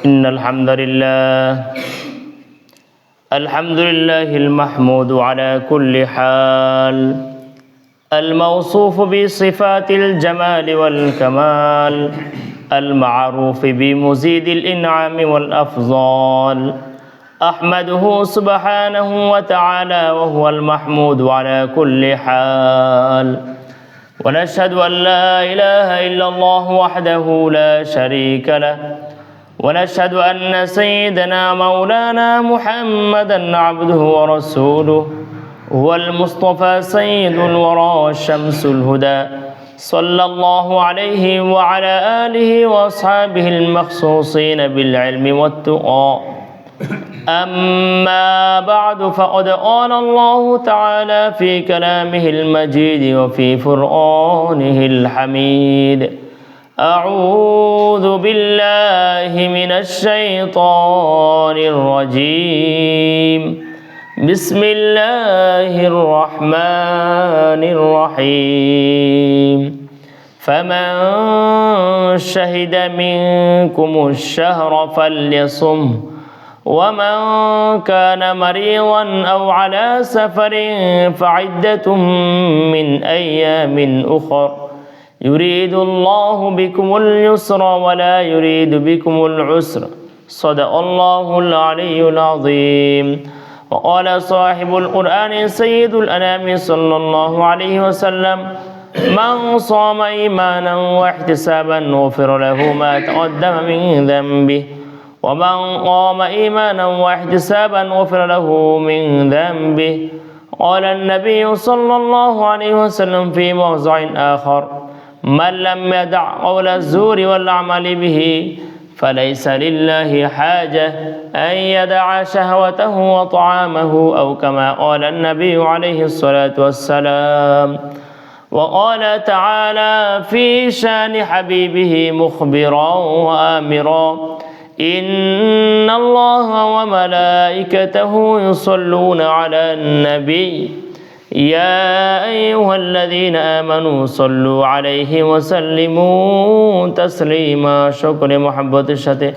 إن الحمد لله المحمود على كل حال، الموصوف بصفات الجمال والكمال، المعروف بمزيد الإنعام والأفضال. أحمده سبحانه وتعالى وهو المحمود على كل حال، ونشهد أن لا إله إلا الله وحده لا شريك له، ونشهد أن سيدنا مولانا محمدا عبده ورسوله، هو المصطفى سيد الورى شمس الهدى، صلى الله عليه وعلى آله وأصحابه المخصوصين بالعلم والتقى. أما بعد، فقد قال الله تعالى في كلامه المجيد وفي فرقانه الحميد: أعوذ بالله من الشيطان الرجيم، بسم الله الرحمن الرحيم. فمن شهد منكم الشهر فليصمه، ومن كان مريضا أو على سفر فعدة من أيام أخر، يريد الله بكم اليسر ولا يريد بكم العسر، صدق الله العلي العظيم. وقال صاحب القرآن سيد الأنام صلى الله عليه وسلم: من صام إيمانا واحتسابا غفر له ما تقدم من ذنبه، ومن قام إيمانا واحتسابا غفر له من ذنبه. قال النبي صلى الله عليه وسلم في موضع آخر: من لم يدع قول الزور والعمل به فليس لله حاجة أن يدع شهوته وطعامه، أو كما قال النبي عليه الصلاة والسلام. وقال تعالى في شان حبيبه مخبرا وآمرا: إن الله وملائكته يصلون على النبي، يا أيها الذين آمنوا صلوا عليه وسلموا تسليما। شكر محبت الشتى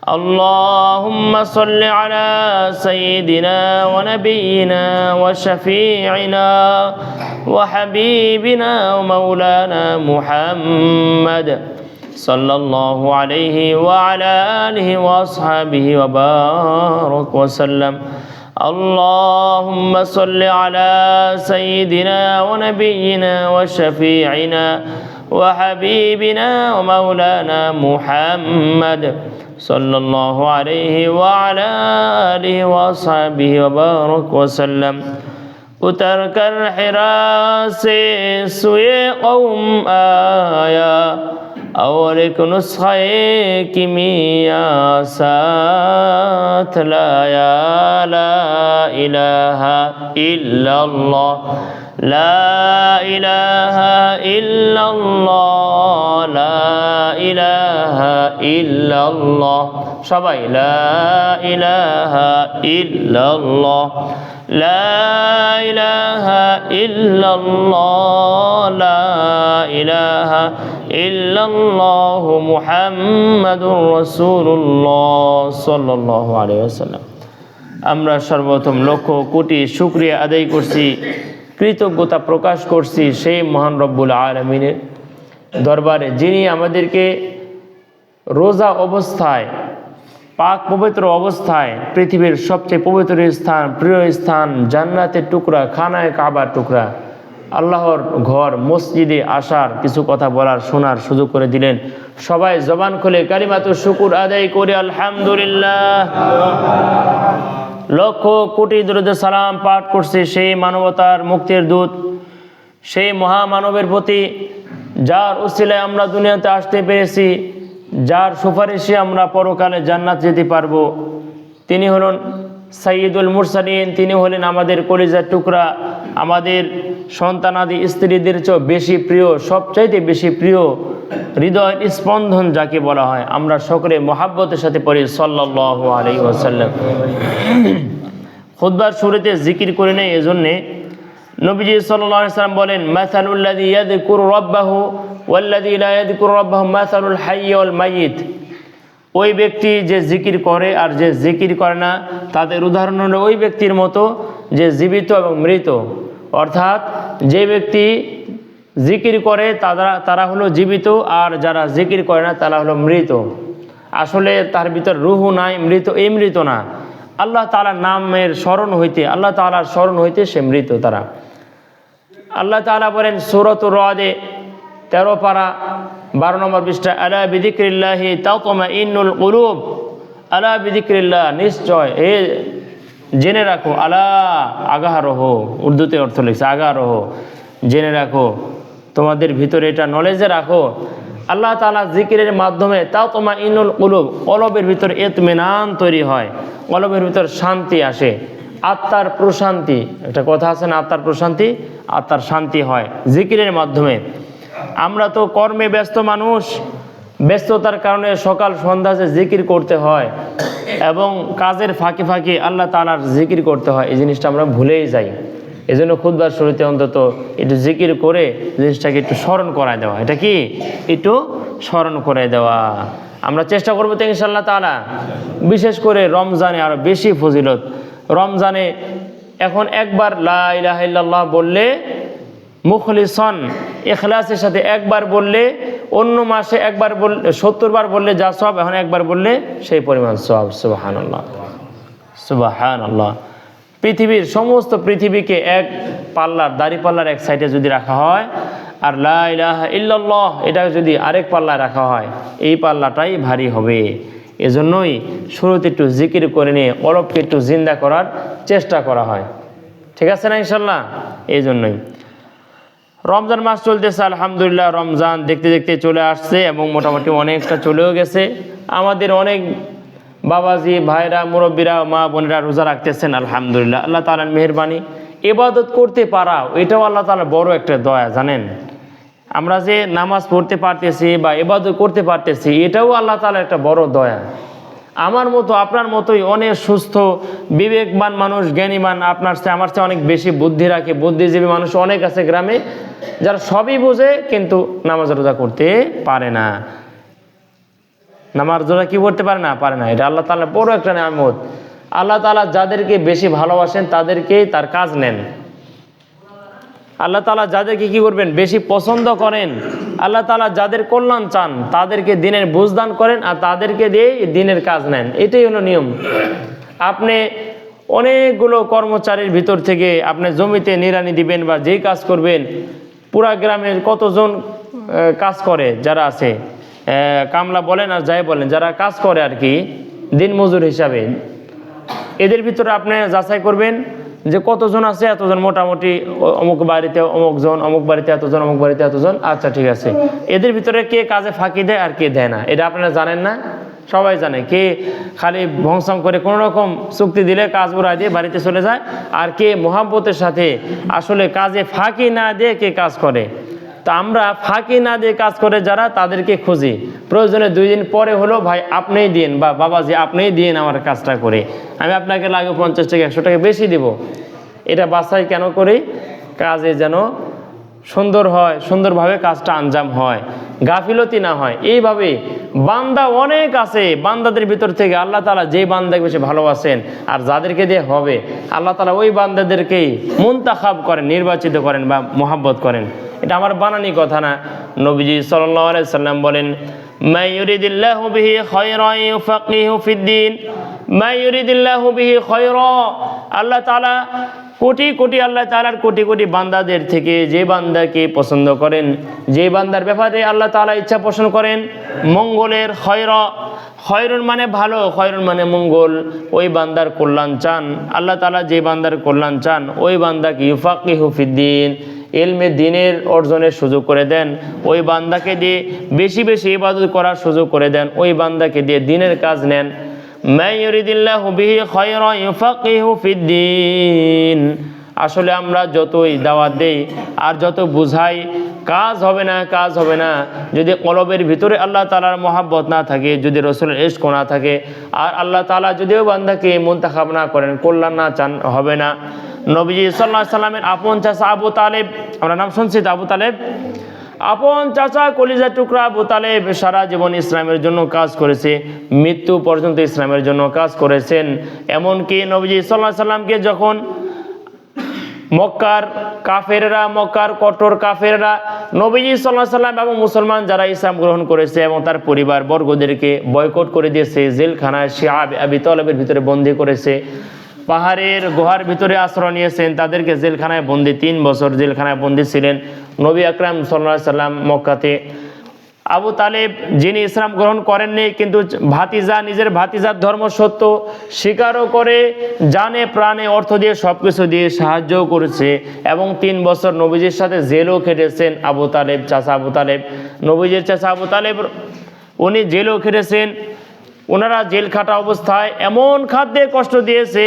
اللهم صل على سيدنا ونبينا وشفيعنا وحبيبنا ومولانا محمد صلى الله عليه وعلى آله وأصحابه وبارك وسلم. اللهم صل على سيدنا ونبينا وشفيعنا وحبيبنا ومولانا محمد صلى الله عليه وعلى آله وأصحابه وبارك وسلم. उतर कर हिरा से सुए कौम आया और एक नुस्खे किमिया साथ लाया। ला इलाहा इल्लल्लाह, ला इलाहा इल्लल्लाह, ला इलाहा इल्लल्लाह। সবাই লা ইলাহা ইল্লাল্লাহ, লা ইলাহা ইল্লাল্লাহ, লা ইলাহা ইল্লাল্লাহু মুহাম্মাদুর রাসূলুল্লাহ সাল্লাল্লাহু আলাইহি ওয়াসাল্লাম। আমরা সর্বপ্রথম লক্ষ কোটি শুকরিয়া আদায় করছি, কৃতজ্ঞতা প্রকাশ করছি সেই মহান রব্বুল আলামিনের দরবারে, যিনি আমাদেরকে রোজা অবস্থায়, পাক পবিত্র অবস্থায় পৃথিবীর সবচেয়ে পবিত্র স্থান, প্রিয় স্থান, জান্নাতের টুকরা, খানায় কাবার টুকরা, আল্লাহর ঘর মসজিদে আসার, কিছু কথা বলার, শোনার সুযোগ করে দিলেন। সবাই জবান খুলে কালিমাতু শুকুর আদায় করে আলহামদুলিল্লাহ। লক্ষ কোটি দরুদ সালাম পাঠ করছে সেই মানবতার মুক্তির দূত, সেই মহামানবের প্রতি, যার উসিলায় আমরা দুনিয়াতে আসতে পেরেছি, যার সুপারিশে আমরা পরকালে জান্নাত যেতে পারবো। তিনি হলেন সাইয়্যিদুল মুরসালিন, তিনি হলেন আমাদের কলিজার টুকরা, আমাদের সন্তানাদি স্ত্রীদের চেয়েও বেশি প্রিয়, সবচাইতে বেশি প্রিয়, হৃদয়ের স্পন্দন যাকে বলা হয়। আমরা সকলে মহাব্বতের সাথে পড়ি সাল্লাল্লাহু আলাইহি ওয়াসাল্লাম। খুতবার শুরুতে জিকির করে নেই, এজন্যে নবীজি সাল্লাল্লাহু আলাইহি ওয়াসাল্লাম বলেন, মাসালুল্লাযী ইয়াযকুরু রাব্বাহু ওয়াল্লাযী লা ইয়াযকুরু রাব্বাহু মাসালুল হাইয়্যি ওয়াল মাইয়িত। ওই ব্যক্তি যে জিকির করে আর যে জিকির করে না তাদের উদাহরণ হলো ওই ব্যক্তির মতো যে জীবিত এবং মৃত। অর্থাৎ যে ব্যক্তি জিকির করে তারা হলো জীবিত, আর যারা জিকির করে না তারা হলো মৃত। আসলে তার ভিতর রুহু নাই, মৃত না। আল্লাহ তাআলার নামের স্মরণ হইতে, আল্লাহ তাআলার স্মরণ হইতে সে মৃত তারা। আল্লাহ তাআলা বলেন সূরাতুর রাদে 13 পারা 12 নম্বর পৃষ্ঠা, আলা বিযিকরিল্লাহি তাতমাইন্নুল কুলুব, আলা বিযিকরিল্লাহ, নিশ্চয় জেনে রাখো, আলা আগাহ রহো, উর্দুতে অর্থ লিখছে আগাহ রহো, জেনে রাখো, তোমাদের ভিতরে এটা নলেজে রাখো, আল্লাহ তাআলা জিকিরের মাধ্যমে তাতমাইন্নুল কুলুব, কলবের ভিতরে ইতমিনান তৈরি হয়, কলবের ভিতর শান্তি আসে, আত্মার প্রশান্তি। একটা কথা আছে না, আত্মার প্রশান্তি, আত্মার শান্তি হয় জিকিরের মাধ্যমে। আমরা তো কর্মে ব্যস্ত মানুষ, ব্যস্ততার কারণে সকাল সন্ধ্যা যে জিকির করতে হয় এবং কাজের ফাঁকে ফাঁকে আল্লাহ তাআলার জিকির করতে হয়, এই জিনিসটা আমরা ভুলেই যাই। এই জন্য খুতবার শুরুতে অন্তত একটু জিকির করে জিনিসটাকে একটু স্মরণ করায় দেওয়া, এটা কি একটু স্মরণ করে দেওয়া। আমরা চেষ্টা করবো তো ইনশাআল্লাহ তাআলা। বিশেষ করে রমজানে আরো বেশি ফজিলত। রমজানে এখন একবার লা ইলাহা ইল্লাল্লাহ বললে, মুখলিসন ইখলাসের সাথে একবার বললে, অন্য মাসে একবার বললে 70 বার বললে যা সওয়াব, এখন একবার বললে সেই পরিমাণ সওয়াব। সুবহানাল্লাহ, সুবহানাল্লাহ। পৃথিবীর সমস্ত পৃথিবীকে এক পাল্লার, দাড়ি পাল্লার এক সাইডে যদি রাখা হয়, আর লা ইলাহা ইল্লাল্লাহ এটা যদি আরেক পাল্লায় রাখা হয়, এই পাল্লাটাই ভারী হবে। এজন্যই শুরুতে একটু জিকির করে নিয়ে কলবকে একটু জিন্দা করার চেষ্টা করা হয়, ঠিক আছে না ইনশাল্লাহ। এই জন্যই রমজান মাস চলতেছে, আলহামদুলিল্লাহ। রমজান দেখতে দেখতে চলে আসছে এবং মোটামুটি অনেকটা চলেও গেছে। আমাদের অনেক বাবাজি, ভাইরা, মুরব্বীরা, মা বোনেরা রোজা রাখতেছেন, আলহামদুলিল্লাহ। আল্লাহ তাআলার মেহেরবানি। ইবাদত করতে পারা এটাও আল্লাহ তাআলার বড় একটা দয়া, জানেন। আমরা যে নামাজ পড়তে পারতেছি বা ইবাদত করতে পারতেছি, এটাও আল্লাহ তাআলার একটা বড় দয়া। আমার মতো আপনার মতোই অনেক সুস্থ বিবেকবান মানুষ, জ্ঞানীমান, আপনার চেয়ে আমার চেয়ে অনেক বেশি বুদ্ধি রাখে, বুদ্ধিজীবী মানুষ অনেক আছে গ্রামে, যারা সবই বোঝে কিন্তু নামাজ রোজা করতে পারে না। নামাজ রোজা কি করতে পারে না। এটা আল্লাহ তাআলার বড় একটা নিয়ামত। আল্লাহ তাআলা যাদেরকে বেশি ভালোবাসেন তাদেরকেই তার কাজ নেন। আল্লাহ তাআলা যাদেরকে কি করবেন, বেশি পছন্দ করেন, আল্লাহ তাআলা যাদের কল্যাণ চান তাদেরকে দিনের বুঝদান করেন, আর তাদেরকে দিয়ে দিনের কাজ নেন। এটাই হলো নিয়ম। আপনি অনেকগুলো কর্মচারীর ভিতর থেকে আপনি জমিতে নিড়ানি দিবেন বা যেই কাজ করবেন, পুরা গ্রামের কতজন কাজ করে, যারা আছে কামলা বলেন আর যাই বলেন, যারা কাজ করে আর কি দিন মজুর হিসাবে, এদের ভিতরে আপনি যাচাই করবেন যে কতজন আছে, এতজন, মোটামুটি অমুক বাড়িতে অমুকজন, অমুক বাড়িতে এতজন, অমুক বাড়িতে এতজন, আচ্ছা ঠিক আছে। এদের ভিতরে কে কাজে ফাঁকি দেয় আর কে দেয় না, এটা আপনারা জানেন না? সবাই জানে কে খালি ভংসং করে কোনো রকম চুক্তি দিলে কাজ উড়াই দিয়ে বাড়িতে চলে যায়, আর কে মহাব্বতের সাথে আসলে কাজে ফাঁকি না দিয়ে কে কাজ করে। তা আমরা ফাঁকি না দিয়ে কাজ করে যারা, তাদেরকে খুঁজি, প্রয়োজনে 2 দিন পরে হলো ভাই আপনিই দিন, বা বাবাজি আপনিই দিন আমার কাজটা করে, আমি আপনাকে লাগে 50 টাকা 100 টাকা বেশি দিব। এটা বাছাই কেন করি? কাজে যেন সুন্দর হয়, সুন্দরভাবে কাজটা আঞ্জাম হয়, গাফিলতি না হয়। এইভাবে বান্দা অনেক আছে, বান্দাদের ভিতর থেকে আল্লাহ তাআলা যেই বান্দাকে বেশি ভালোবাসেন আর যাদেরকে দিয়ে হবে, আল্লাহ তাআলা ওই বান্দাদেরকেই মুনতাখাব করেন, নির্বাচিত করেন বা মোহাব্বত করেন। এটা আমার বানানি কথা না। নবীজি সাল্লাল্লাহু আলাইহি সাল্লাম বলেন, মা ইউরিদিল্লাহু বিহি খায়রান ইউফাক্কিহু ফিদ্দীন, মা ইউরিদিল্লাহু বিহি খায়রা। আল্লাহ তাআলা আল্লাহ তাআলার কোটি কোটি বান্দাদের থেকে যে বান্দাকে পছন্দ করেন, যে বান্দার ব্যাপারে আল্লাহ তাআলা ইচ্ছা পোষণ করেন মঙ্গলের, খয়রুন মানে ভালো, খয়রুন মানে মঙ্গল, ওই বান্দার কল্যাণ চান আল্লাহ তাআলা, যে বান্দার কল্যাণ চান ওই বান্দাকে ইউফাক্কিহু ফিদ্দীন, ইলমে দ্বীনের অর্জনের সুযোগ করে দেন, ওই বান্দাকে দিয়ে বেশি বেশি ইবাদত করার সুযোগ করে দেন, ওই বান্দাকে দিয়ে দ্বীনের কাজ নেন। মা ইউরিদিল্লাহু বিহি খায়রান ইউফাক্কিহু ফিদ্দীন। আসলে আমরা যতই দাওয়াত দেই আর যত বুঝাই, কাজ হবে না যদি কলবের ভিতরে আল্লাহ তাআলার মহব্বত না থাকে, যদি রাসূলের ইশক না থাকে, আর আল্লাহ তাআলা যদিও বান্দাকে মুনতাখাব না করেন, কল্যাণ না চান, হবে না। নবীজি সাল্লাল্লাহু আলাইহি সাল্লামের আপন চাচা আবু তালেব, আমরা নাম শুনছি তো, আবু তালেব। আপন চাচা কলিজার টুকরা আবু তালেব সারা জীবন ইসলামের জন্য কাজ করেছে, মৃত্যু পর্যন্ত ইসলামের জন্য কাজ করেছেন। এমনকি নবীজি সাল্লাল্লাহু আলাইহি সাল্লামকে যখন মক্কার কাফেররা, মক্কার কঠোর কাফেররা নবীজি সাল্লাল্লাহু আলাইহি সাল্লাম এবং মুসলমান যারা ইসলাম গ্রহণ করেছে এবং তার পরিবার বর্গদেরকে বয়কট করে দিয়েছে, জেলখানায় আবি তালেবের ভিতরে বন্দী করেছে, পাহাড়ের গুহার ভিতরে আশ্রয় নিয়েছেন, তাদেরকে জেলখানায় বন্দী 3 বছর জেলখানায় বন্দী ছিলেন নবী আকরাম সাল্লাল্লাহু আলাইহি সাল্লাম মক্কাতে। আবু তালেব যিনি ইসলাম গ্রহণ করেননি কিন্তু ভাতিজা, নিজের ভাতিজার ধর্ম সত্য স্বীকারও করে, জানে প্রাণে অর্থ দিয়ে সবকিছু দিয়ে সাহায্য করেছে এবং 3 বছর নবীজির সাথে জেলও খেটেছেন আবু তালেব, চাচা আবু তালেব, নবীজির চাচা আবু তালেব উনি জেলও খেটেছেন। ওনারা জেল খাটা অবস্থায় এমন খাদ্যে কষ্ট দিয়েছে,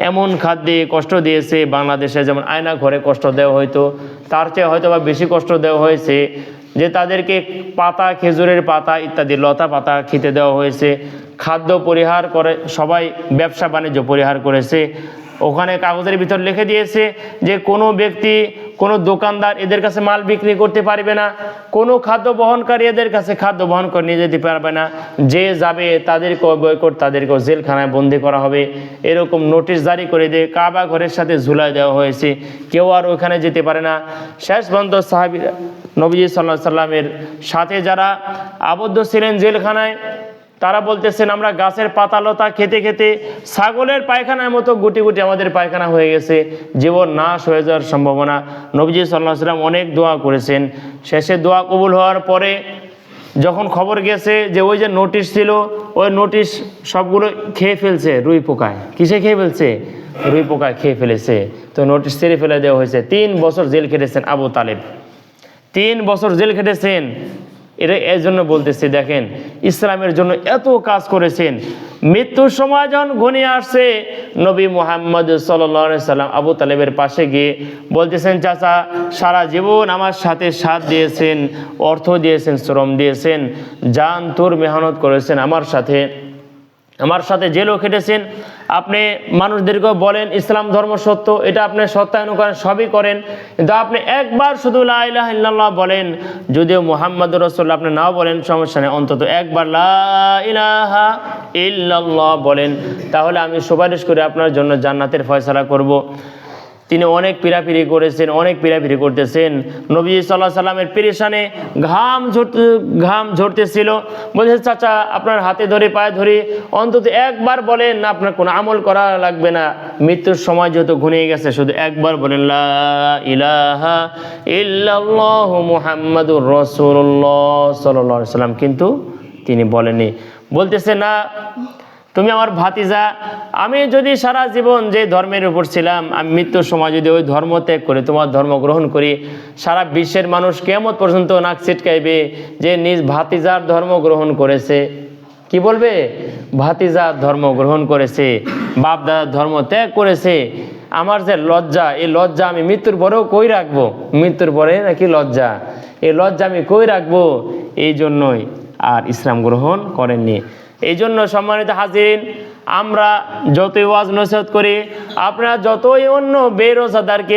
এমন খাদ্যে কষ্ট দিয়েছে, বাংলাদেশে যেমন আয়না ঘরে কষ্ট দেওয়া হয়তো তার চেয়ে হয়তো বা বেশি কষ্ট দেওয়া হয়েছে, যে তাদেরকে পাতা, খেজুরের পাতা ইত্যাদি লতা পাতা খেতে দেওয়া হয়েছে, খাদ্য পরিহার করে, সবাই ব্যবসা বাণিজ্য পরিহার করেছে। ওখানে কাগজের ভিতর লিখে দিয়েছে যে কোনো ব্যক্তি, কোনো দোকানদার এদের কাছে মাল বিক্রি করতে পারবে না, কোনো খাদ্য বহনকারী এদের কাছে খাদ্য বহন করে নিয়ে যেতে পারবে না, যে যাবে তাদেরকে বয়কট, তাদেরকেও জেলখানায় বন্দি করা হবে, এরকম নোটিশ জারি করে দিয়ে কাবা ঘরের সাথে ঝুলাই দেওয়া হয়েছে, কেউ আর ওখানে যেতে পারে না। শেষ পর্যন্ত সাহাবীরা নবীজি সাল্লাল্লাহু আলাইহি সাল্লামের সাথে যারা আবদ্ধ ছিলেন জেলখানায়, তারা বলতেছেন আমরা গাছের পাতা লতা খেতে খেতে ছাগলের পায়খানার মতো গুটি গুটি আমাদের পায়খানা হয়ে গেছে, জীবন নাশ হয়ে যাওয়ার সম্ভাবনা। নবীজি সাল্লাল্লাহু আলাইহি সাল্লাম অনেক দোয়া করেছেন। শেষে দোয়া কবুল হওয়ার পরে যখন খবর গেছে যে ওই যে নোটিশ ছিল, ওই নোটিশ সবগুলো খেয়ে ফেলছে রুই পোকায়। কিসে খেয়ে ফেলছে? রুই পোকায় খেয়ে ফেলেছে। তো নোটিশ ছেড়ে ফেলে দেওয়া হয়েছে। 3 বছর জেল খেটেছেন আবু তালেব, 3 বছর জেল খেটেছেন। এটা এই জন্য বলতেছি, দেখেন ইসলামের জন্য এত কাজ করেছেন। মৃত্যুর সময় যখন ঘনিয়ে আসছে, নবী মুহাম্মদ সাল্লাল্লাহু আলাইহি সাল্লাম আবু তালেবের পাশে গিয়ে বলতেছেন, চাচা সারা জীবন আমার সাথে সাথ দিয়েছেন, অর্থ দিয়েছেন, শ্রম দিয়েছেন, জান তোর মেহনত করেছেন, আমার সাথে জেলও খেটেছেন। আপনি মানুষদেরকেও বলেন ইসলাম ধর্ম সত্য, এটা আপনি সত্যায়ন করেন, সবই করেন, কিন্তু আপনি একবার শুধু লা ইলাহা ইল্লাল্লাহ বলেন, যদিও মুহাম্মাদুর রাসূলুল্লাহ আপনি নাও বলেন সমস্যা নেই, অন্তত একবার লা ইলাহা ইল্লাল্লাহ বলেন, তাহলে আমি সুপারিশ করে আপনার জন্য জান্নাতের ফয়সালা করব। তিনি অনেক পীড়াপিড়ি করেছেন, অনেক পীড়াপিড়ি করতেছেন। নবী সাল্লাল্লাহু আলাইহি সাল্লামের পেরেশানে ঘাম ঝরতেছিল। বলছে, চাচা আপনার হাতে ধরে পায়ে ধরে অন্তত একবার বলেন, আপনার কোনো আমল করা লাগবে না, মৃত্যুর সময় যেহেতু ঘনিয়ে গেছে, শুধু একবার বলেন লা ইলাহা ইল্লাল্লাহ মুহাম্মাদুর রাসূলুল্লাহ সাল্লাল্লাহু আলাইহি সাল্লাম, কিন্তু তিনি বলেননি। বলতেছে, না তুমি আমার ভাতিজা, আমি যদি সারা জীবন যে ধর্মের উপর ছিলাম, আমি মৃত্যুর সময় যদি ওই ধর্ম ত্যাগ করে তোমার ধর্ম গ্রহণ করি, সারা বিশ্বের মানুষ কিয়ামত পর্যন্ত নাক ছিটকাইবে যে নিজ ভাতিজার ধর্ম গ্রহণ করেছে। কি বলবে? ভাতিজার ধর্ম গ্রহণ করেছে, বাপ দাদার ধর্ম ত্যাগ করেছে। আমার যে লজ্জা, এই লজ্জা আমি মৃত্যুর পরেও কই রাখবো? মৃত্যুর পরে নাকি লজ্জা, এই লজ্জা আমি কই রাখবো? এই জন্যই আর ইসলাম গ্রহণ করেননি। এই জন্য সম্মানিত হাজিরিন, আমরা যতই ওয়াজ নসিহত করি, আপনারা যতই অন্য বেরোজাদারকে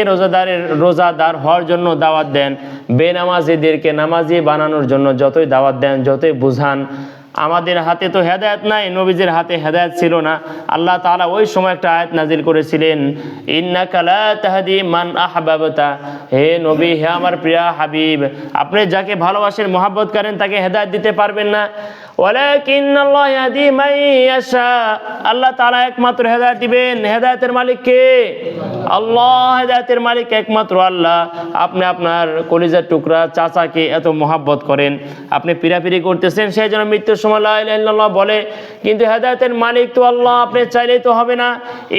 রোজাদার হওয়ার জন্য দাওয়াত দেন, বেনামাজিদেরকে নামাজি বানানোর জন্য যতই দাওয়াত দেন, যতই বুঝান, আমাদের হাতে তো হেদায়েত নাই, নবীজির হাতে হেদায়েত ছিল না। আল্লাহ তাআলা ওই সময় একটা আয়াত নাজিল করেছিলেন, ইন্নাকা লা তাহদি মান আহবাবতা, হে নবী, হে আমার প্রিয় হাবিব, আপনি যাকে ভালোবাসেন, মহব্বত করেন, তাকে হেদায়েত দিতে পারবেন না। ওয়ালাকিন্নাল্লাহ ইয়াহদি মান ইয়াশা, আল্লাহ তাআলা একমাত্র হেদায়েত দিবেন। হেদায়েতের মালিক কে? আল্লাহ। হেদায়েতের মালিক একমাত্র আল্লাহ। আপনি আপনার কলিজার টুকরা চাচাকে এত মহব্বত করেন, আপনি পিরাপিরি করতেছেন, সেই জন্য মৃত্যুর সময় লা ইলাহা ইল্লাল্লাহ বলে, কিন্তু হেদায়েতের মালিক তো আল্লাহ, আপনি চাইলেই তো হবে না।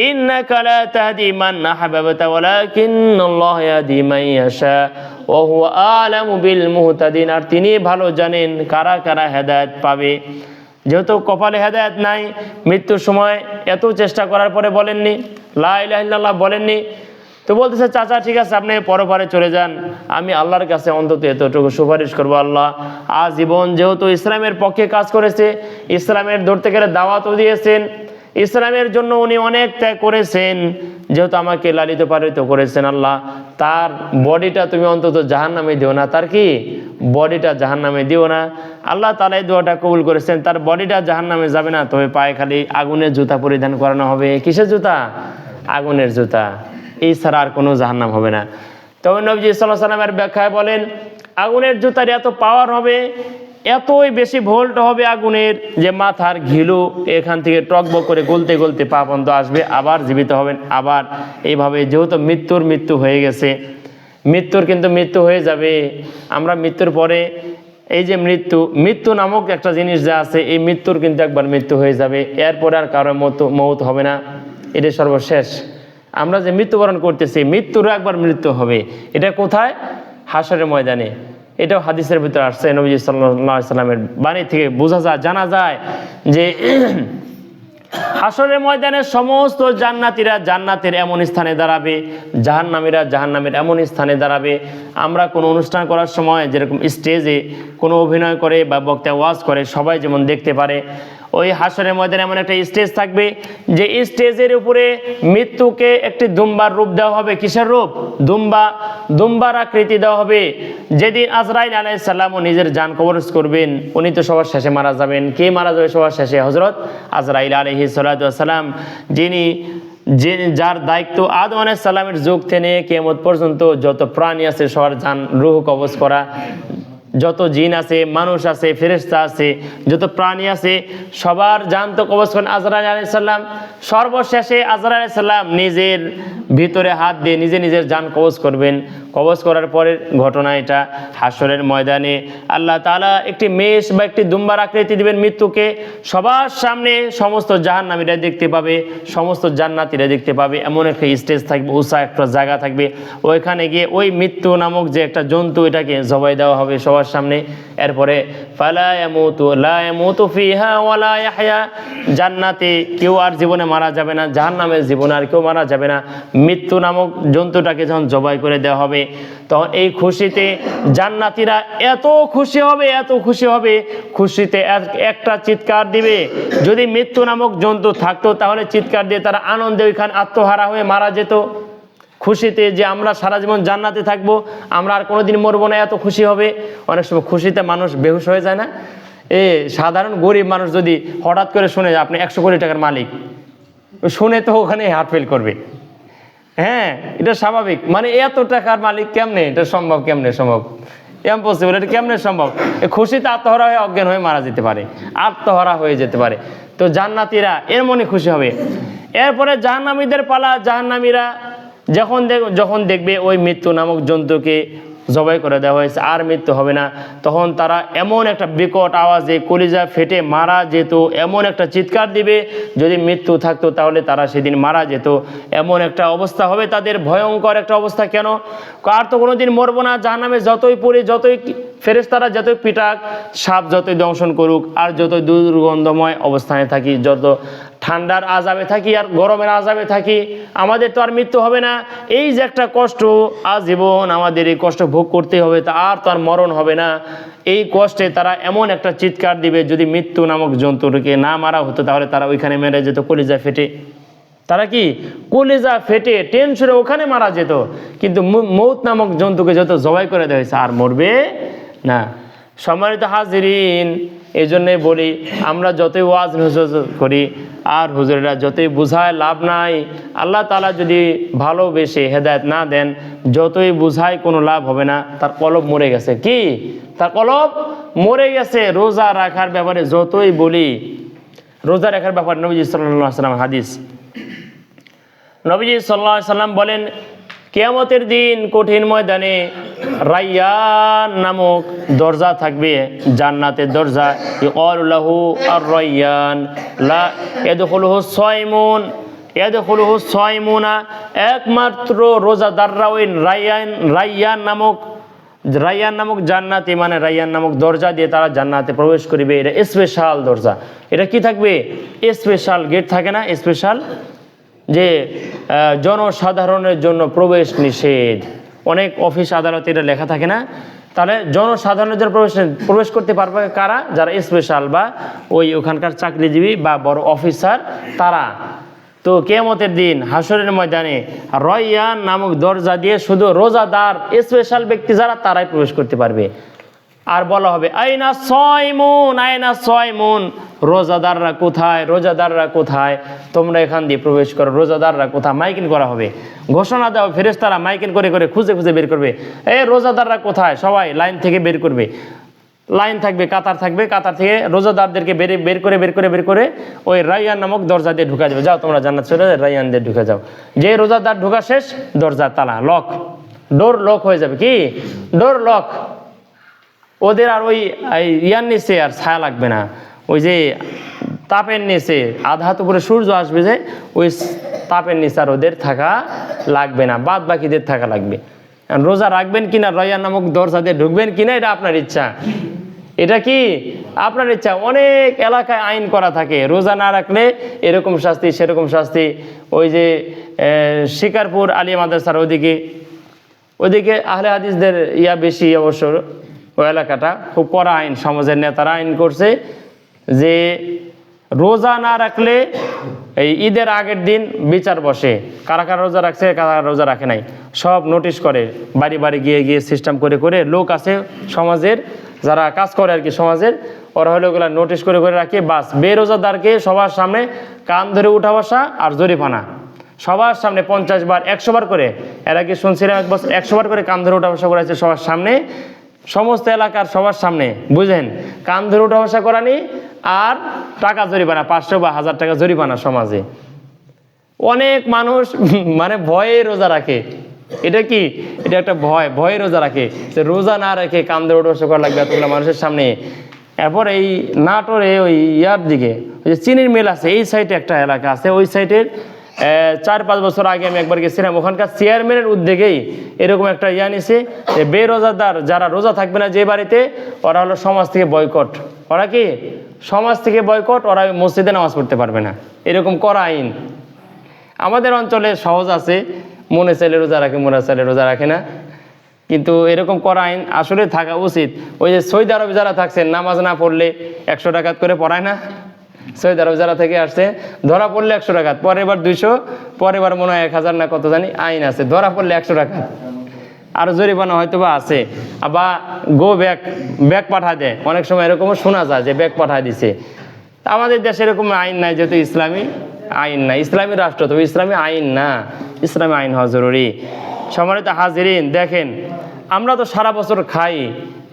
ইন্নাকা লা তাহদি মান আহবাবতা ওয়ালাকিন্নাল্লাহ ইয়াহদি মান ইয়াশা ওয়া হুয়া আ'লামু বিল মুহতাদিন, আর তিনি ভালো জানেন কারা কারা হেদায়েত পাবে। যেহেতু কপালে হেদায়েত নাই, মৃত্যুর সময় এত চেষ্টা করার পরে বলেননি, লা ইলাহা ইল্লাল্লাহ বলেননি, তো বলতেছে, চাচা ঠিক আছে আপনি পরপারে চলে যান, আমি আল্লাহর কাছে অন্তত এতটুকু সুপারিশ করবো, আল্লাহ আজীবন যেহেতু ইসলামের পক্ষে কাজ করেছে, ইসলামের ধরতে গেলে দাওয়াতও দিয়েছেন, ইসলামের জন্য উনি অনেক ত্যাগ করেছেন, যেহেতু আমাকে লালিত পালিত করেছেন, আল্লাহ তার বডিটা তুমি অন্তত জাহান্নামে দিও না, তার কি বডিটা জাহান্নামে দিও না। আল্লাহ তাআলা এই দোয়াটা কবুল করেছেন, তার বডিটা জাহান্নামে যাবে না, তবে পায়ে খালি আগুনের জুতা পরিধান করানো হবে। কিসের জুতা? আগুনের জুতা, এই ছাড়া আর কোনো জাহান্নাম হবে না। তবে নবীজি সাল্লাল্লাহু আলাইহি ওয়াসাল্লামের ব্যাখ্যায় বলেন আগুনের জুতার এত পাওয়ার হবে, এতই বেশি ভোল্ট হবে আগুনের, যে মাথার ঘিলু এখান থেকে টকবক করে গলতে গলতে পা পর্যন্ত আসবে, আবার জীবিত হবেন। আবার এইভাবে যেহেতু মৃত্যু হয়ে গেছে, মৃত্যুর কিন্তু মৃত্যু হয়ে যাবে। আমরা মৃত্যুর পরে এই যে মৃত্যু নামক একটা জিনিস যা আছে, এই মৃত্যুর কিন্তু একবার মৃত্যু হয়ে যাবে, এরপরে আর কারো মৌত হবে না, এটা সর্বশেষ। আমরা যে মৃত্যুবরণ করতেছি, মৃত্যুরও একবার মৃত্যু হবে। এটা কোথায়? হাসরের ময়দানে। এটাও হাদিসের ভিতরে আসছে, নবী সাল্লাল্লাহু আলাইহি সাল্লামের বাণী থেকে বোঝা যায়, জানা যায় যে হাসরের ময়দানে সমস্ত জান্নাতীরা জান্নাতের এমন স্থানে দাঁড়াবে, জাহান্নামীরা জাহান্নামের এমন স্থানে দাঁড়াবে। আমরা কোনো অনুষ্ঠান করার সময় যেরকম স্টেজে কোনো অভিনয় করে বা বক্তা ওয়াজ করে সবাই যেমন দেখতে পারে, ওই হাসরের ময়দানে এমন একটা স্টেজ থাকবে যে স্টেজের উপরে মৃত্যুকে একটি দুম্বার রূপ দেওয়া হবে। কিসের রূপ? দুম্বার আকৃতি দেওয়া হবে। যেদিন আজরাইল আলাইহিস সালামও নিজের জান কবজ করবেন, উনি তো সবার শেষে মারা যাবেন। কে মারা যাবে সবার শেষে? হযরত আজরাইল আলাইহিস সালাম, যার দায়িত্ব আদম আলাইহিস সালামের যুগ থেকে কিয়ামত পর্যন্ত যত প্রাণী আছে সবার জান রূহ কবজ করা, যত জিন আছে, মানুষ আছে, ফেরেশতা আছে, যত প্রাণী আছে সবার জান তো কবজ করেন আজরাইল আলাইহিস সালাম। সর্বশেষে আজরাইল আলাইহিস সালাম নিজের ভিতরে হাত দিয়ে নিজের জান কবজ করবেন। কবজ করার পরের ঘটনা এটা, হাসরের ময়দানে আল্লাহ তাআলা একটি মেষ বা একটি দুম্বার আকৃতি দিবেন মৃত্যুকে। সবার সামনে সমস্ত জাহান্নামীরা দেখতে পাবে, সমস্ত জান্নাতীরা দেখতে পাবে। এমন একটা স্টেজ থাকবে, উঁচা একটা জায়গা থাকবে, ওইখানে গিয়ে ওই মৃত্যু নামক যে একটা জন্তু, এটাকে জবাই দেওয়া হবে সবার সামনে। এরপরে ফালা ইয়ামুতু ফিহা ওয়ালা ইয়াহইয়া, জান্নাতে কেউ আর জীবনে মারা যাবে না, জাহান্নামের জীবনে আর কেউ মারা যাবে না। মৃত্যু নামক জন্তুটাকে যখন জবাই করে দেওয়া হবে, তখন এই খুশিতে জান্নাতীরা এত খুশি হবে, খুশিতে একটা চিৎকার দিবে। যদি মৃত্যু নামক জন্তু থাকতো তাহলে চিৎকার দিয়ে তারা আনন্দে ওইখানে আত্মহারা হয়ে মারা যেত, খুশিতে যে আমরা সারা জীবন জান্নাতে থাকবো, আমরা আর কোনোদিন মরবো না, এত খুশি হবে। অনেক সময় খুশিতে মানুষ বেহুশ হয়ে যায় না? সাধারণ গরিব মানুষ যদি হঠাৎ করে শুনে আপনি 100 কোটি টাকার মালিক, শুনে তো ওখানে হার্ট ফেল করবে। হ্যাঁ, এটা স্বাভাবিক। মানে এত টাকার মালিক কেমনে, এটা সম্ভব? কেমনে সম্ভব? ইম্পসিবল। এটা কেমনে সম্ভব? খুশিতে আত্মহারা হয়ে অজ্ঞান হয়ে মারা যেতে পারে, আত্মহারা হয়ে যেতে পারে। তো জান্নাতীরা এর মনে খুশি হবে। এরপরে জাহান্নামীদের পালা। জাহান্নামীরা যখন দেখবে ওই মৃত্যু নামক জন্তুকে জবাই করে দেওয়া হয়েছে, আর মৃত্যু হবে না, তখন তারা এমন একটা বিকট আওয়াজে কলিজা ফেটে মারা যেত, এমন একটা চিৎকার দিবে। যদি মৃত্যু থাকতো তাহলে তারা সেদিন মারা যেত। এমন একটা অবস্থা হবে তাদের, ভয়ঙ্কর একটা অবস্থা। কেন? আর তো কোনোদিন মরবো না। জাহান্নামে যতই পড়ি, যতই ফেরেশতারা যতই পিটাক, সাপ যতই দংশন করুক, আর যতই দুর্গন্ধময় অবস্থানে থাকি, যত ঠান্ডার আযাবে থাকি আর গরমের আযাবে থাকি, আমাদের তো আর মৃত্যু হবে না। এই যে একটা কষ্ট, আজীবন আমাদের এই কষ্ট ভোগ করতে হবে, তা আর তো আর মরণ হবে না। এই কষ্টে তারা এমন একটা চিৎকার দিবে, যদি মৃত্যু নামক জন্তুকে না মারা হতো তাহলে তারা ওইখানে মেরে যেত কলিজা ফেটে। তারা কি কলিজা ফেটে টেনশনে ওখানে মারা যেত। কিন্তু মৌত নামক জন্তুকে যত জবাই করে দেওয়া হয়েছে, আর মরবে না। সম্মানিত হাজিরিন, এই জন্যে বলি, আমরা যতই ওয়াজ নসিহত করি আর হুজুরেরা যতই বুঝায় লাভ নাই। আল্লাহ তাআলা যদি ভালোবেসে হেদায়েত না দেন, যতই বুঝায় কোনো লাভ হবে না। তার কলব মরে গেছে। কি? তার কলব মরে গেছে। রোজা রাখার ব্যাপারে যতই বলি, রোজা রাখার ব্যাপারে নবীজি সাল্লাল্লাহু আলাইহি ওয়াসাল্লাম হাদিস, নবীজি সাল্লাল্লাহু আলাইহি ওয়াসাল্লাম বলেন, কিয়ামতের দিন কঠিন ময়দানে রায়্যান নামক দরজা থাকবে, জান্নাতের দরজা। ইউকালু লাহু আর-রায়্যান লা ইয়াদখুলুহু সায়মুনা, একমাত্র রোজাদাররা ওই রায়্যান নামক জান্নাতে, মানে রায়্যান নামক দরজা দিয়ে তারা জান্নাতে প্রবেশ করবে। এটা স্পেশাল দরজা। এটা কি থাকবে? স্পেশাল গেট থাকে না, স্পেশাল, যে জনসাধারণের জন্য প্রবেশ নিষেধ। অনেক অফিস আদালতে এটা লেখা থাকে না? তাহলে জনসাধারণের জন্য প্রবেশ করতে পারবে কারা? যারা স্পেশাল বা ওখানকার চাকরিজীবী বা বড় অফিসার, তারা। তো কিয়ামতের দিন হাসরের ময়দানে রায়্যান নামক দরজা দিয়ে শুধু রোজাদার স্পেশাল ব্যক্তি যারা তারাই প্রবেশ করতে পারবে। আর বলা হবে আইনা সাইমুন, আইনা সাইমুন, রোজাদাররা কোথায়, রোজাদাররা কোথায়, তোমরা এখান দিয়ে প্রবেশ করো, রোজাদাররা কোথায়, মাইকিং করা হবে, ঘোষণা দেওয়া, ফেরেশতারা মাইকিং করে করে খুঁজে খুঁজে বের করবে, রোজাদাররা কোথায়, সবাই লাইন থেকে বের করবে, লাইন থাকবে, কাতার থাকবে, কাতার থেকে রোজাদারদেরকে বের করে ওই রায়্যান নামক দরজা দিয়ে ঢুকা যাবে, যাও তোমরা জান্নাত চলে যাও, রায়্যান দিয়ে ঢুকে যাও। যে রোজাদার ঢোকা শেষ, দরজা তালা লক, ডোর লক হয়ে যাবে, কি ডোর লক। ওদের আর ওই ইয়ার নিচে আর ছায়া লাগবে না, ওই যে তাপের নিচে আধা হাত উপরে সূর্য আসবে, যে ওই তাপের নিচে আর ওদের থাকা লাগবে না, বাদ বাকিদের থাকা লাগবে। রোজা রাখবেন কিনা, রায়্যান নামক দরজা দিয়ে ঢুকবেন কিনা, এটা আপনার ইচ্ছা, এটা কি আপনার ইচ্ছা। অনেক এলাকায় আইন করা থাকে, রোজা না রাখলে এরকম শাস্তি সেরকম শাস্তি। ওই যে শিকারপুর আলিয়া মাদ্রাসার ওইদিকে আহলে হাদিসদের ইয়া বেশি, অবশ্য ওই এলাকাটা খুব কড়া আইন, সমাজের নেতারা আইন করছে যে রোজা না রাখলে এই ঈদের আগের দিন বিচার বসে, কারা কারা রোজা রাখছে কারা রোজা রাখে নাই, সব নোটিশ করে, বাড়ি বাড়ি গিয়ে গিয়ে সিস্টেম করে করে লোক আছে সমাজের যারা কাজ করে আর কি সমাজের, ওরা হলো ওগুলা নোটিশ করে করে রাখে। বাস বেরোজাদারকে সবার সামনে কান ধরে উঠা বসা আর জরিমানা, সবার সামনে 50 বার 100 বার করে, এরা কি শুনছিলাম 100 বার করে কান ধরে উঠা বসা করেছে সবার সামনে, সমস্ত এলাকার সবার সামনে, বুঝেন, কান ধরে উঠা বসা করানি আর টাকা জরিমানা, 500 বা 1000 টাকা জরিমানা সমাজে। অনেক মানুষ মানে ভয়ে রোজা রাখে, এটা কি, এটা একটা ভয়ে রোজা রাখে, যে রোজা না রেখে কান ধরে উঠা বসা করা লাগবে এতগুলো মানুষের সামনে। এরপর এই নাটোরে ওই ইয়ার দিকে ওই যে চিনির মিল আছে, এই সাইডে একটা এলাকা আছে, ওই সাইডের 4-5 বছর আগে আমি একবার গেছিলাম, ওখানকার চেয়ারম্যানের উদ্যোগেই এরকম একটা ইয়া নিছে যে বেরোজাদার যারা রোজা থাকবে না যে বাড়িতে, ওরা হলো সমাজ থেকে বয়কট, ওরা কি সমাজ থেকে বয়কট, ওরা মসজিদে নামাজ পড়তে পারবে না, এরকম করা আইন। আমাদের অঞ্চলে সহজ আছে, মনে চাইলে রোজা রাখে, মনে চাইলে রোজা রাখে না, কিন্তু এরকম করা আইন আসলে থাকা উচিত। ওই যে সৌদি আরবে যারা থাকছেন, নামাজ না পড়লে 100 টাকাত করে পড়ায় না, সৌদি আরব যারা থেকে আসছে, ধরা পড়লে 100 টাকা, পরের বার 200, পরের বার মনে হয় 1000 না কত জানি আইন আছে, ধরা পড়লে 100 টাকা, আর জরিমানা হয়তো বা আছে। আবার গো ব্যাগ পাঠায় দেয়, অনেক সময় এরকমও শোনা যায় যে ব্যাগ পাঠায় দিছে। আমাদের দেশে এরকম আইন নাই, যেহেতু ইসলামী আইন না, ইসলামী রাষ্ট্র, তবে ইসলামী আইন না, ইসলামী আইন হওয়া জরুরি। সম্মানিত হাজিরিন, দেখেন আমরা তো সারা বছর খাই,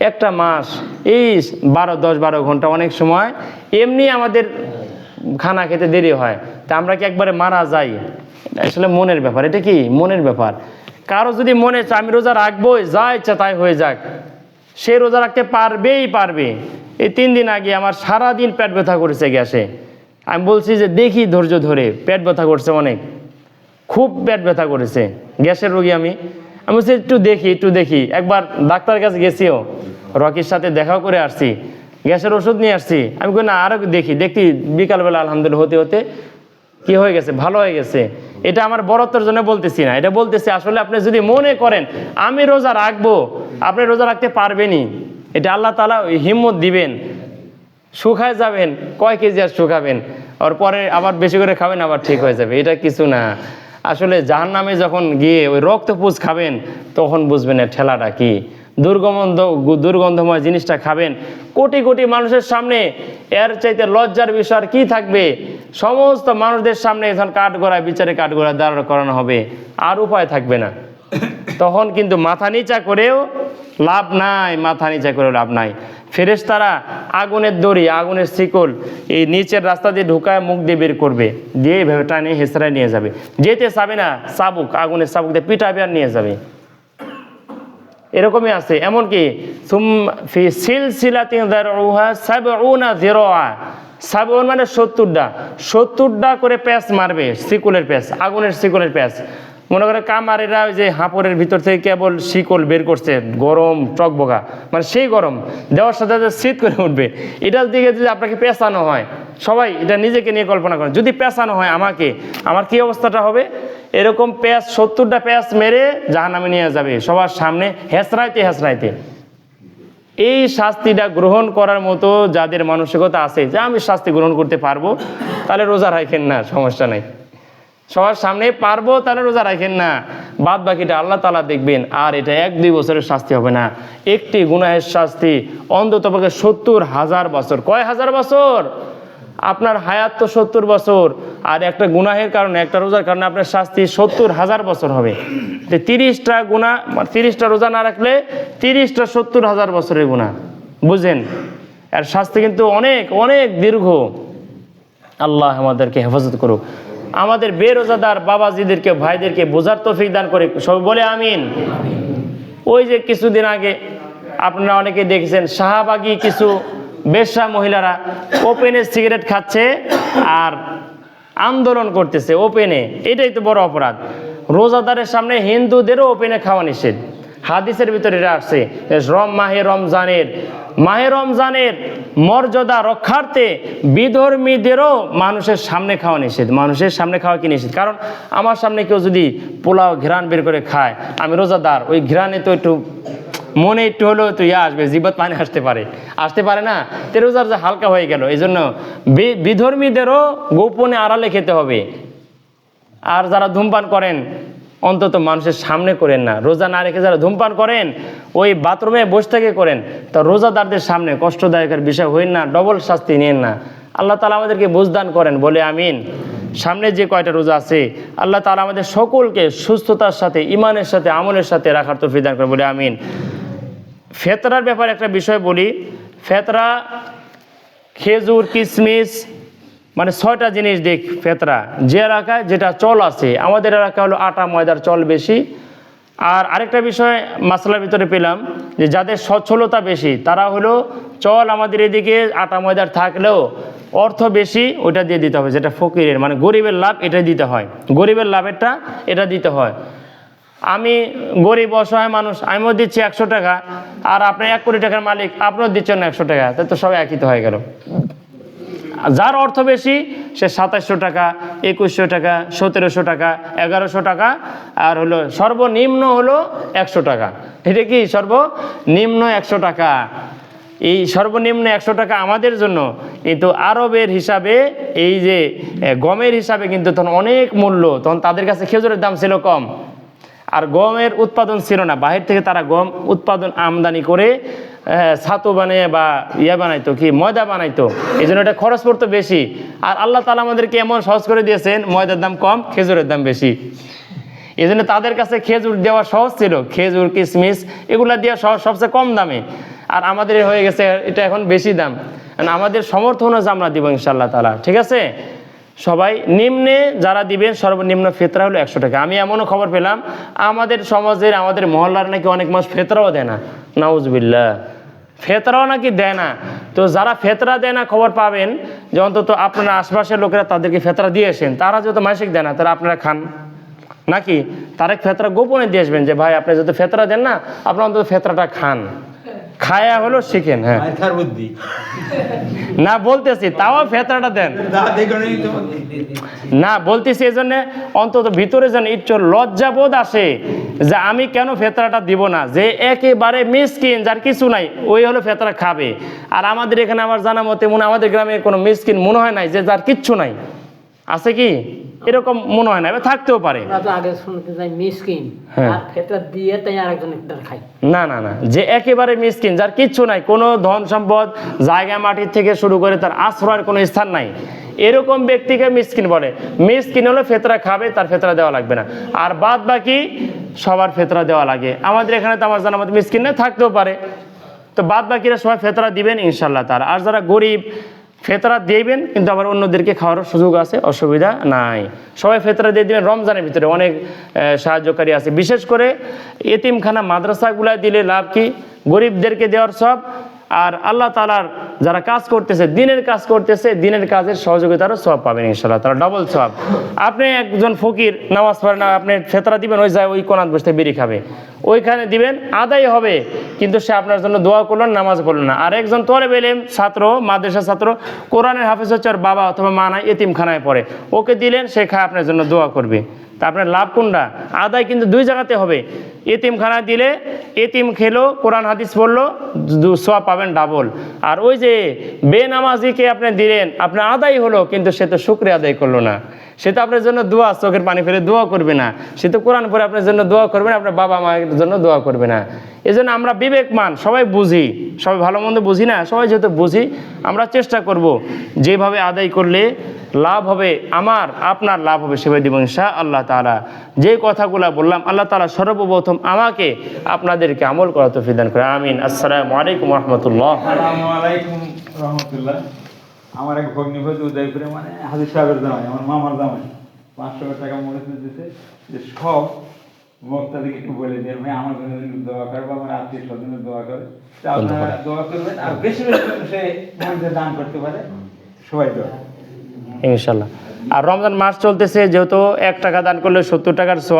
একটা মাস এই 10-12 ঘন্টা অনেক সময় এমনি আমাদের খানা খেতে দেরি হয়, তা আমরা কি একবারে মারা যাই? আসলে মনের ব্যাপার, এটা কি মনের ব্যাপার। কারো যদি মনে চায় আমি রোজা রাখবোই, যা ইচ্ছা তাই হয়ে যাক, সে রোজা রাখতে পারবে। এই 3 দিন আগে আমার সারাদিন পেট ব্যথা করেছে গ্যাসে, আমি বলছি যে দেখি ধৈর্য ধরে, পেট ব্যথা করছে অনেক, খুব পেট ব্যথা করেছে, গ্যাসের রোগী আমি বলছি একটু দেখি। একবার ডাক্তারের কাছে গেছিও, রকির সাথে দেখাও করে আসছি, গ্যাসের ওষুধ নিয়ে আসছি, আমি কই না আরো দেখি বিকালবেলা আলহামদুলিল্লাহ হতে হতে কি হয়ে গেছে, ভালো হয়ে গেছে। এটা আমার বড়ত্বের জন্য বলতেছি না, এটা বলতেছি আসলে আপনি যদি মনে করেন আমি রোজা রাখবো, আপনি রোজা রাখতে পারবেনই, এটা আল্লাহ তাআলা হিম্মত দিবেন, শুকায় যাবেন, কয় কেজি আর শুকাবেন, আর পরে আবার বেশি করে খাবেন, আবার ঠিক হয়ে যাবে, এটা কিছু না। আসলে জাহান্নামে যখন গিয়ে ওই রক্তপুষ খাবেন, তখন বুঝবেন এর ঠেলাটা কি, দুর্গন্ধময় জিনিসটা খাবেন কোটি কোটি মানুষের সামনে, এর চাইতে লজ্জার বিষয় আর কি থাকবে? সমস্ত মানুষদের সামনে এখন বিচারে কাঠগড়ায় দাঁড় করানো হবে, আর উপায় থাকবে না। তখন কিন্তু মাথা নিচা করেও লাভ নাই, ফেরেশতারা আগুনের দড়ি, আগুনের শিকল এই নিচের রাস্তা দিয়ে ঢুকায় মুখ দিয়ে বের করবে, দিয়ে এইভাবে টানে হেসরায় নিয়ে যাবে, যেতে চাবে না, আগুনের চাবুক দিয়ে পিটাবে আর নিয়ে যাবে। এরকমই আছে, এমনকি মানে 70টা করে প্যাঁচ মারবে, শিকলের প্যাঁচ, আগুনের শিকলের প্যাঁচ। মনে করে কামারেরা ওই যে হাঁপড়ের ভিতর থেকে কেবল শিকল বের করছে, গরম টকবকা, মানে সেই গরম দেওয়ার সাথে সাথে শীত করে উঠবে। এটার দিকে যদি আপনাকে পেঁচানো হয়, সবাই এটা নিজেকে নিয়ে কল্পনা করেন, যদি পেঁচানো হয় আমার কি অবস্থাটা হবে? এরকম 70টা প্যাঁচ মেরে জাহান্নামে নিয়ে যাবে সবার সামনে, হেসরাইতে। এই শাস্তিটা গ্রহণ করার মতো যাদের মানসিকতা আছে যে আমি শাস্তি গ্রহণ করতে পারবো, তাহলে রোজা রাখেন না, সমস্যা নাই। সবার সামনে পারবো তাহলে রোজা রাখেন না, বাদ বাকিটা আল্লাহ তাআলা দেখবেন। আর এটা 1-2 বছরের শাস্তি হবে না, একটি গুনাহের শাস্তি অন্ততপক্ষে 70,000 বছর। কয় হাজার বছর? আপনার হায়াত তো 70 বছর, আর একটা গুনাহের কারণে, একটা রোজার কারণে আপনার শাস্তি 70,000 বছর হবে। 30টা গুনাহ, 30টা রোজা না রাখলে 30টা 70,000 বছরের গুনাহ, বুঝেন? আর শাস্তি কিন্তু অনেক অনেক দীর্ঘ। আল্লাহ আমাদেরকে হেফাজত করুক। আমাদের বেরোজাদার বাবাজিদেরকে, ভাইদেরকে বোঝার তৌফিক দান করে, সব বলে আমিন। ওই যে কিছুদিন আগে আপনারা অনেকে দেখেছেন, শাহবাগী কিছু বেশ্যা মহিলারা ওপেনে সিগারেট খাচ্ছে আর আন্দোলন করতেছে ওপেনে। এটাই তো বড় অপরাধ। রোজাদারের সামনে হিন্দুদেরও ওপেনে খাওয়া নিষেধ। হাদিসের ভিতরে এটা আসছে, মাহে রমজানের মর্যাদা রক্ষার্থে বিধর্মীদেরও মানুষের সামনে খাওয়া নিষেধ। মানুষের সামনে খাওয়া কি নিষেধ? কারণ আমার সামনে কেউ যদি পোলাও ঘ্রাণ বের করে খায়, আমি রোজাদার, ওই ঘ্রাণে তো একটু মনে একটু হলেও তো আসবে, জিহ্বায় পানি আসতে পারে না, তে রোজার যে হালকা হয়ে গেল। এই জন্য বিধর্মীদেরও গোপনে আড়ালে খেতে হবে। আর যারা ধূমপান করেন অন্তত মানুষের সামনে করেন না। রোজা না রেখে যারা ধূমপান করেন ওই বাথরুমে বসে থেকে করেন, তা রোজাদারদের সামনে কষ্টদায়কের বিষয় হইন না, ডবল শাস্তি নিন না। আল্লাহ তাআলা আমাদেরকে বুঝদান করেন, বলে আমিন। সামনে যে কয়টা রোজা আছে আল্লাহ তাআলা আমাদের সকলকে সুস্থতার সাথে, ইমানের সাথে, আমলের সাথে রাখার তৌফিক দান করেন, বলে আমিন। ফেতরার ব্যাপারে একটা বিষয় বলি। ফেতরা খেজুর, কিশমিশ, মানে 6টা জিনিস দেখ ফেতরা। যে এলাকায় যেটা চল আছে, আমাদের এলাকা হলো আটা ময়দার চল বেশি। আর আরেকটা বিষয় মাসলার ভিতরে পেলাম যে যাদের সচ্ছলতা বেশি তারা হলো চল আমাদের এদিকে আটা ময়দার থাকলেও অর্থ বেশি, ওইটা দিয়ে দিতে হবে। যেটা ফকিরের মানে গরিবের লাভ, এটাই দিতে হয়। গরিবের লাভেরটা এটা দিতে হয়। আমি গরিব অসহায় মানুষ, আমিও দিচ্ছি 100 টাকা, আর আপনি 1 কোটি টাকার মালিক, আপনিও দিচ্ছেন 100 টাকা, তাই তো সবাই একই তো হয়ে গেল। যার অর্থ বেশি সে 2700 টাকা, 2100 টাকা, 1700 টাকা, 1100 টাকা, আর হলো সর্বনিম্ন হলো 100 টাকা। এটা কি সর্বনিম্ন 100 টাকা? এই সর্বনিম্ন 100 টাকা আমাদের জন্য, কিন্তু আরবের হিসাবে, এই যে গমের হিসাবে কিন্তু তখন অনেক মূল্য। তখন তাদের কাছে খেজুরের দাম ছিল কম, আর গমের উৎপাদন ছিল না। বাহির থেকে তারা গম উৎপাদন আমদানি করে ছাতু বানিয়ে বা বানাইতো, কি ময়দা বানাইতো। এই জন্য এটা খরচ পড়তো বেশি। আর আল্লাহ তাআলা আমাদেরকে এমন সহজ করে দিয়েছেন, ময়দার দাম কম, খেজুরের দাম বেশি। এই জন্য তাদের কাছে খেজুর দেওয়া সহজ ছিল, খেজুর, কিশমিশ এগুলা দেওয়া সহজ, সবচেয়ে কম দামে। আর আমাদের হয়ে গেছে এটা এখন বেশি দাম। আমাদের সমর্থ অনুযায়ী আমরা দিব ইনশাআল্লাহ তাআলা, ঠিক আছে? সবাই নিম্নে যারা দিবেন সর্বনিম্ন ফেতরা হলো 100 টাকা। আমি এমনও খবর পেলাম আমাদের সমাজের, আমাদের মহল্লার নাকি অনেক মানুষ ফেতরাও দেয় না। নাউজুবিল্লাহ, ফেতরাও নাকি দেয় না। তো যারা ফেতরা দেয় না খবর পাবেন যে অন্তত আপনারা আশপাশের লোকেরা তাদেরকে ফেতরা দিয়ে আসেন। তারা যত মাসিক দেয় না, তারা আপনারা খান নাকি? তারা ফেতরা গোপনে দিয়ে আসবেন যে ভাই আপনি যত ফেতরা দেন না, আপনারা অন্তত ফেতরাটা খান, খায়া হলো শিখেন। হ্যাঁ না বলতেছি, তাও ফেতরাটা দেন না বলতেছি, এই জন্য অন্তত ভিতরে যেন একটু লজ্জাবোধ আসে যে আমি কেন ফেতরাটা দিব না। যে একেবারে মিসকিন, যার কিছু নাই, ওই হলো ফেতরা খাবে। আর আমাদের এখানে আমার জানা মতে আমাদের গ্রামে কোনো মিসকিন মনে হয় নাই যে যার কিচ্ছু নাই। আছে কি? এরকম মনে হয় না, থাকতেও পারে। না না না, যে একেবারে মিসকিন, যার কিচ্ছু নাই, কোনো ধন সম্পদ, জায়গা মাটির থেকে শুরু করে তার আশ্রয়ের কোনো স্থান নাই, এরকম ব্যক্তিকে মিসকিন বলে। মিসকিন হলো ফেতরা খাবে, তার ফেতরা দেওয়া লাগবে না। আর বাদ বাকি সবার ফেতরা দেওয়া লাগে। আমাদের এখানে তো আমার জানা মতো মিসকিন না, থাকতেও পারে। তো বাদ বাকিরা সবাই ফেতরা দিবেন ইনশাআল্লাহ তাআলা। আর যারা গরিব ফেতরা দিবেন, কিন্তু আবার অন্যদেরকে খাওয়ার সুযোগ আছে, অসুবিধা নাই। সবাই ফেতরা দিয়ে দিবেন। রমজানের ভিতরে অনেক সাহায্যকারী আছে, বিশেষ করে এতিমখানা মাদ্রাসাগুলা দিলে লাভ কি? গরিবদেরকে দেওয়ার সব। আর আল্লাহ তাআলার যারা কাজ করতেছে, দিনের কাজ করতেছে, দিনের কাজের সহযোগিতারও সব পাবেন ইনশাআল্লাহ তাআলা, ডবল সব। আপনি একজন ফকির নামাজ পড়ে না, আপনি ফেতরা দিবেন, ওই যায় ওই কোনাত বসে বিড়ি খাবে, ওইখানে দিবেন, আদায় হবে, কিন্তু সে আপনার জন্য দোয়া করলো না, নামাজ পড়লো না। আর একজন তলেবে ইলম ছাত্র, মাদ্রাসা ছাত্র, কোরআনের হাফেজ হচ্ছে ওর বাবা অথবা মা নাই, এতিমখানায় পড়ে, ওকে দিলেন, সে খায় আপনার জন্য দোয়া করবে। তা আপনার লাভ কোনটা? আদায় কিন্তু দুই জায়গাতে হবে। এতিমখানা দিলে এতিম খেলো, কোরআন হাদিস পড়লো, সওয়াব পাবেন ডাবল। আর ওই যে বেনামাজিকে আপনি দিলেন, আপনার আদায় হলো, কিন্তু সে তো শুকরিয়া আদায় করলো না, সে তো আপনার জন্য দোয়া, চোখের পানি ফেলে দোয়া করবে না, সে তো কোরআন পড়ে আপনার জন্য দোয়া করবে না, আপনার বাবা মায়ের জন্য দোয়া করবে না। এই জন্য আমরা বিবেকমান, সবাই বুঝি, সবাই ভালো মন্দ বুঝি না, সবাই যেহেতু বুঝি, আমরা চেষ্টা করব যেভাবে আদায় করলে লাভ হবে, আমার আপনার লাভ হবে, সেভাবে দিব ইনশাআল্লাহ তাআলা। যে কথাগুলো বললাম, আল্লাহ তাআলা সর্বপ্রথম আমাকে আপনাদেরকে আমল করা তৌফিক দান করে, আমিন। আসসালামু আলাইকুম ওয়া রাহমাতুল্লাহ। আসসালামু আলাইকুম রহমতুল্লাহ। আমার এক ভগ্নি হয়েছে উদয়পুরে, মানে হাজির সাহেবের জামাই, আমার মামার জামাই, 500 টাকা মূল্য দিতে, যে সব বক্তাদেরকে একটু বলে দিয়ে ভাই আমার জন্য একটু দোয়া করবো, আমার আত্মীয় স্বজনের দোয়া করে, তা আপনারা দোয়া করবেন, আর বেশি বেশি সে মধ্যে দান করতে পারে, সবাই দোয়া ইনশাআল্লাহ। আর রমজান মাস চলতেছে, যেহেতু 1 টাকা দান করলে 70 টাকার সওয়াব।